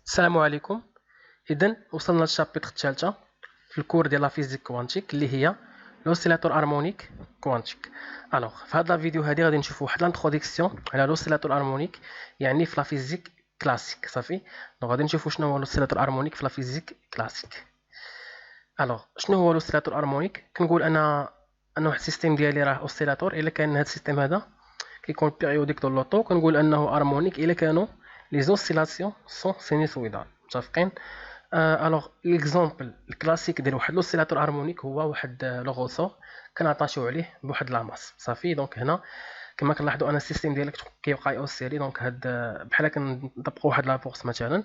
السلام عليكم. اذا وصلنا للشابتر الثالثه في الكور ديال لا فيزيك كوانتيك اللي هي لوسيلاتور هارمونيك كوانتيك. الوغ في هذا الفيديو هذه غادي نشوفوا واحد لانتروداكسيون على لوسيلاتور هارمونيك يعني في لا فيزيك كلاسيك. صافي دونك غادي نشوفوا شنو هو لوسيلاتور هارمونيك في لا فيزيك كلاسيك. الوغ شنو هو لوسيلاتور هارمونيك؟ كنقول انا واحد السيستيم ديالي راه اوسيلاتور الا كان هذا السيستيم هذا كيكون بيريوديك دو لوطو، كنقول انه هارمونيك الا كانوا لي زوسيلاسيون سون سينوسويدال. متفقين؟ الوغ ليكزامبل الكلاسيك ديال واحد لوسيلاتور هارمونيك هو واحد لوغوسو كنعطاشيو عليه بواحد لاماس. صافي دونك هنا كما كنلاحظوا ان السيستيم ديالك كيبقى يوسيلي. دونك هاد بحال كنطبقوا واحد لافورس مثلا،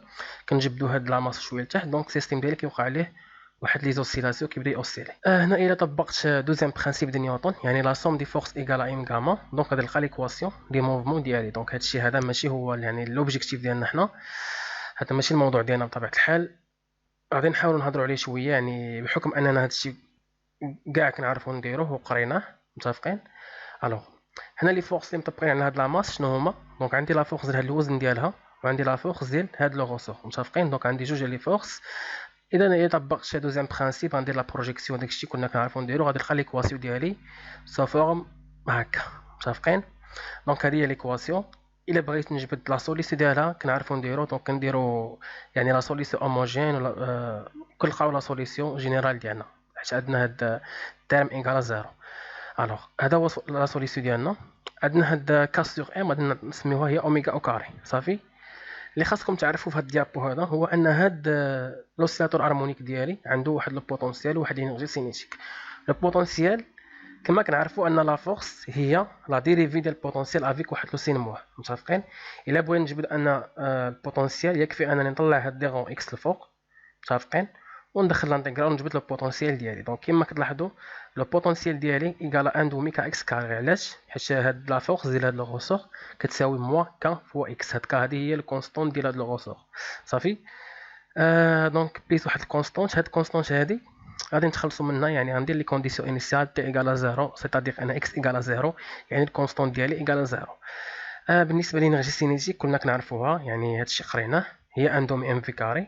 كنجبدوا هاد لاماس شويه لتحت، دونك السيستيم ديالك كيوقع عليه واحد لي زوسيلاسيون كيبدا يوسيلي. هنا الا طبقت دوزيام برينسيپ دي نيوتن يعني لا سوم دي فورس ايغال ا ام غاما، دونك غادي نلقى ليكواسيون دي موفمون ديالي. دونك هادشي هذا ماشي هو يعني لوبجيكتيف ديالنا حنا، هذا ماشي الموضوع ديالنا بطبيعه الحال. غادي نحاولوا نهضروا عليه شويه يعني بحكم اننا هادشي كاع كنعرفوا نديروه وقريناه. متفقين؟ الوغ هنا لي فورس اللي مطبقين على هاد لاماس شنو هما؟ دونك عندي لا فورس ديال هاد الوزن ديالها وعندي لا فورس ديال هاد لو غوسور. متفقين؟ دونك عندي جوج لي فورس. اذا انا طبقت شي دوزيام برينسيپ غندير لا بروجيكسيون داكشي كنا كنعرفوا نديرو، غادي نلقى ليكواسيون ديالي سو فورم هكا. متفقين؟ دونك هذه هي ليكواسيون. الا بغيت نجبد لا سوليسيون ديالها كنعرفوا نديرو، دونك كنديرو يعني لا سوليسيون هوموجين ولا كنلقاو لا سوليسيون جينيرال ديالنا حيت عندنا هاد التيرم ايكال زيرو. الوغ هذا هو لا سوليسيون ديالنا. عندنا هاد كاس سور ام غادي نسميوها هي اوميغا او كاري. صافي اللي خاصكم تعرفوا في هاد الديابو هذا هو ان هاد لوسيلاتور هارمونيك ديالي عنده واحد لو بوتونسيال وواحد الانرجي سينيتيك. لو بوتونسيال كما كنعرفوا ان لا فورس هي لا ديريفي ديال البوتونسيال افيك واحد لو سين موه. متفقين؟ الا بغينا نجبد ان البوتونسيال يكفي انني نطلع هاد ديغون اكس الفوق. متفقين؟ وندخل لانتيغرال ونجبد لو بوتونسيال ديالي. دونك كما كتلاحظوا لو بوتونسيال ديالي ايكال ان دومي كا اكس كاري. علاش؟ حيت هاد لا فورس ديال هاد لو غوسور كتساوي موا كا فوا اكس. هاد كا هادي هي الكونستونت ديال هاد لو غوسور. صافي دونك بليس واحد الكونستونت. هاد الكونستونت هادي غادي نتخلصوا منها يعني غندير لي كونديسيون انيسيال تي ايكال زيرو، سيتادير ان اكس ايكال زيرو يعني الكونستونت ديالي ايكال زيرو. بالنسبه للانرجي سينيتيك كنا كنعرفوها يعني هادشي قريناه هي ان دومي ام في كاري.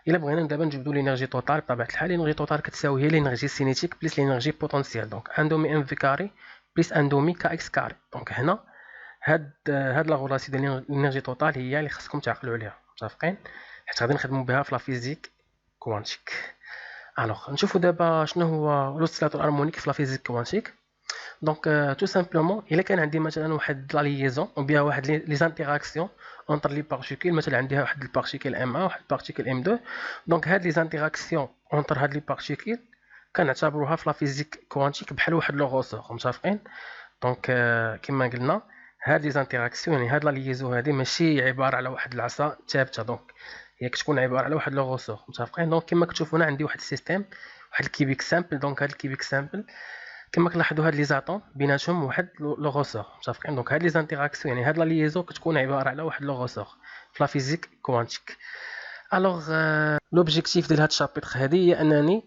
الا بغينا دابا نجبدوا لينيرجي توتال بطبيعه الحال لينيرجي توتال كتساوي هي لينيرجي سينيتيك بليس لينيرجي بوتونسيال. دونك ان دومي ام في كاري بليس ان دومي كا اكس كاري. دونك هنا هاد لا غولاسيون ديال لينيرجي توتال هي اللي خصكم تعقلوا عليها. متفقين؟ حيت غادي نخدموا بها في لا فيزيك كوانتيك. الوغ نشوفوا دابا شنو هو لوسيلاتور هارمونيك في لا فيزيك كوانتيك. دونك تو سامبلومون الا كان عندي مثلا واحد لا ليزون او بيان واحد لي زانتيراكسيون اونتر لي بارتيكول، مثلا عندي واحد البارتيكل ام 1 واحد البارتيكل ام 2. دونك هاد لي زانتيراكسيون اونتر هاد لي بارتيكول كنعتبروها في لا فيزيك كوانتيك بحال واحد لو غوسور. متفقين؟ دونك كما قلنا هاد لي زانتيراكسيون يعني هاد لا ليزون هادي ماشي عباره على واحد العصا ثابته، دونك هي كتكون عباره على واحد لو غوسور. متفقين؟ دونك كما كتشوفوا هنا عندي واحد السيستيم واحد الكيبيك سامبل. دونك هاد الكيبيك سامبل كما كنلاحظوا هاد لي زاتوم بيناتهم واحد لو غوسور. متفقين؟ دونك هاد لي زانتيراكسيون يعني هاد لا ليزون كتكون عباره على واحد لو غوسور في لا فيزيك كوانتيك. الوغ لوبجيكتيف ديال هاد الشابيتر هادي هي انني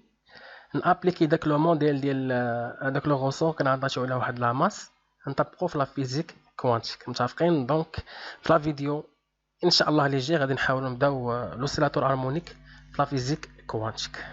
نابليكي داك لو موديل ديال هذاك لو غوسور كنعطيو على واحد لا ماس نطبقو في لا فيزيك كوانتيك. متفقين؟ دونك في لا فيديو ان شاء الله اللي جاي غادي نحاولوا نبداو لوسيلاتور هارمونيك في لا فيزيك كوانتيك.